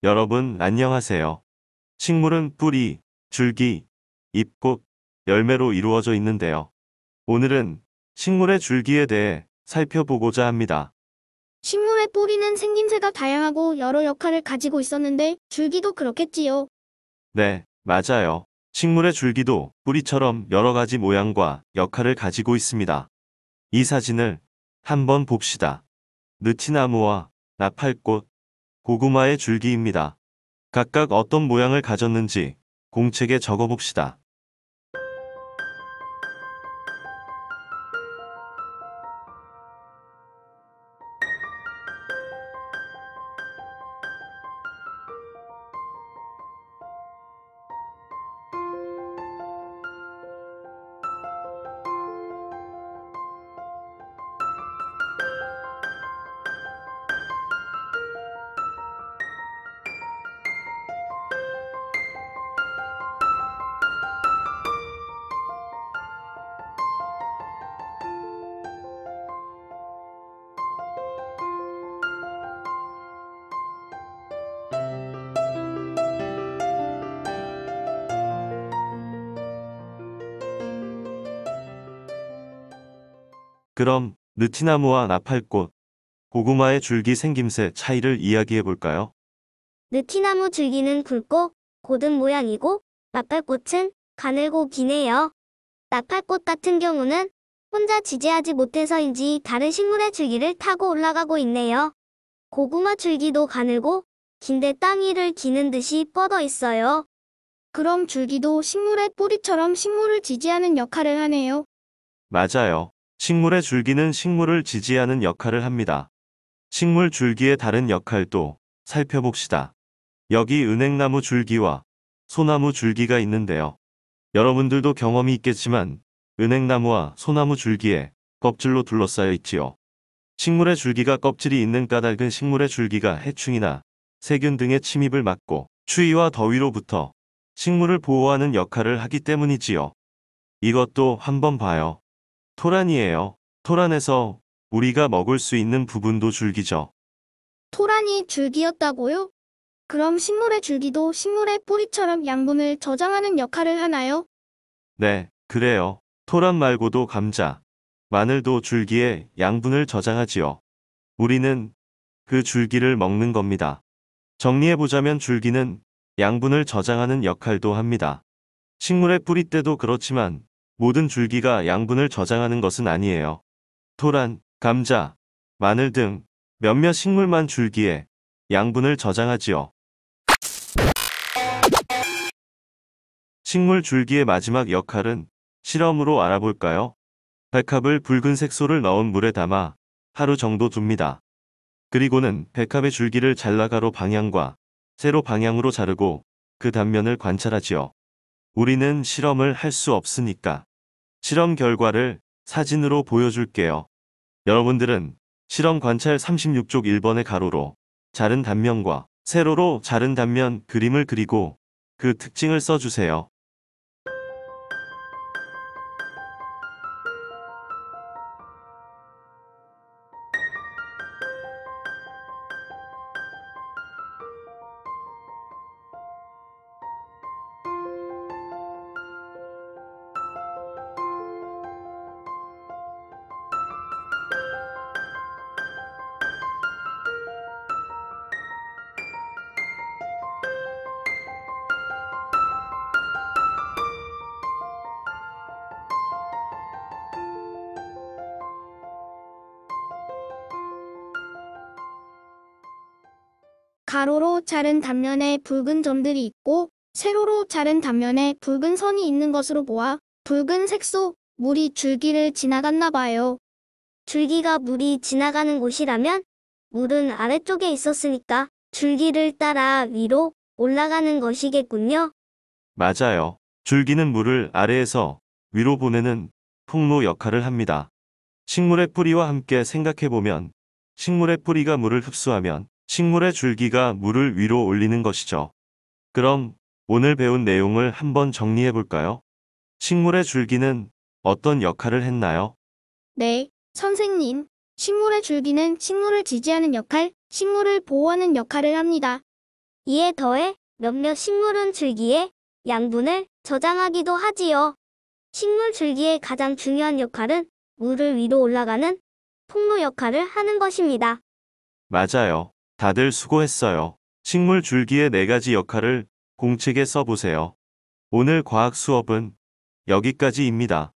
여러분 안녕하세요. 식물은 뿌리, 줄기, 잎, 꽃, 열매로 이루어져 있는데요. 오늘은 식물의 줄기에 대해 살펴보고자 합니다. 식물의 뿌리는 생김새가 다양하고 여러 역할을 가지고 있었는데 줄기도 그렇겠지요. 네, 맞아요. 식물의 줄기도 뿌리처럼 여러 가지 모양과 역할을 가지고 있습니다. 이 사진을 한번 봅시다. 느티나무와 나팔꽃, 고구마의 줄기입니다. 각각 어떤 모양을 가졌는지 공책에 적어봅시다. 그럼 느티나무와 나팔꽃, 고구마의 줄기 생김새 차이를 이야기해 볼까요? 느티나무 줄기는 굵고 고든 모양이고 나팔꽃은 가늘고 기네요. 나팔꽃 같은 경우는 혼자 지지하지 못해서인지 다른 식물의 줄기를 타고 올라가고 있네요. 고구마 줄기도 가늘고 긴데 땅 위를 기는 듯이 뻗어 있어요. 그럼 줄기도 식물의 뿌리처럼 식물을 지지하는 역할을 하네요. 맞아요. 식물의 줄기는 식물을 지지하는 역할을 합니다. 식물 줄기의 다른 역할도 살펴봅시다. 여기 은행나무 줄기와 소나무 줄기가 있는데요. 여러분들도 경험이 있겠지만 은행나무와 소나무 줄기에 껍질로 둘러싸여 있지요. 식물의 줄기가 껍질이 있는 까닭은 식물의 줄기가 해충이나 세균 등의 침입을 막고 추위와 더위로부터 식물을 보호하는 역할을 하기 때문이지요. 이것도 한번 봐요. 토란이에요. 토란에서 우리가 먹을 수 있는 부분도 줄기죠. 토란이 줄기였다고요? 그럼 식물의 줄기도 식물의 뿌리처럼 양분을 저장하는 역할을 하나요? 네, 그래요. 토란 말고도 감자, 마늘도 줄기에 양분을 저장하지요. 우리는 그 줄기를 먹는 겁니다. 정리해보자면 줄기는 양분을 저장하는 역할도 합니다. 식물의 뿌리 때도 그렇지만 모든 줄기가 양분을 저장하는 것은 아니에요. 토란, 감자, 마늘 등 몇몇 식물만 줄기에 양분을 저장하지요. 식물 줄기의 마지막 역할은 실험으로 알아볼까요? 백합을 붉은 색소를 넣은 물에 담아 하루 정도 둡니다. 그리고는 백합의 줄기를 잘라 가로 방향과 세로 방향으로 자르고 그 단면을 관찰하지요. 우리는 실험을 할 수 없으니까 실험 결과를 사진으로 보여줄게요. 여러분들은 실험 관찰 36쪽 1번의 가로로 자른 단면과 세로로 자른 단면 그림을 그리고 그 특징을 써주세요. 가로로 자른 단면에 붉은 점들이 있고 세로로 자른 단면에 붉은 선이 있는 것으로 보아 붉은 색소, 물이 줄기를 지나갔나 봐요. 줄기가 물이 지나가는 곳이라면 물은 아래쪽에 있었으니까 줄기를 따라 위로 올라가는 것이겠군요. 맞아요. 줄기는 물을 아래에서 위로 보내는 통로 역할을 합니다. 식물의 뿌리와 함께 생각해보면 식물의 뿌리가 물을 흡수하면 식물의 줄기가 물을 위로 올리는 것이죠. 그럼 오늘 배운 내용을 한번 정리해 볼까요? 식물의 줄기는 어떤 역할을 했나요? 네, 선생님. 식물의 줄기는 식물을 지지하는 역할, 식물을 보호하는 역할을 합니다. 이에 더해 몇몇 식물은 줄기에 양분을 저장하기도 하지요. 식물 줄기의 가장 중요한 역할은 물을 위로 올라가는 통로 역할을 하는 것입니다. 맞아요. 다들 수고했어요. 식물 줄기의 4가지 역할을 공책에 써보세요. 오늘 과학 수업은 여기까지입니다.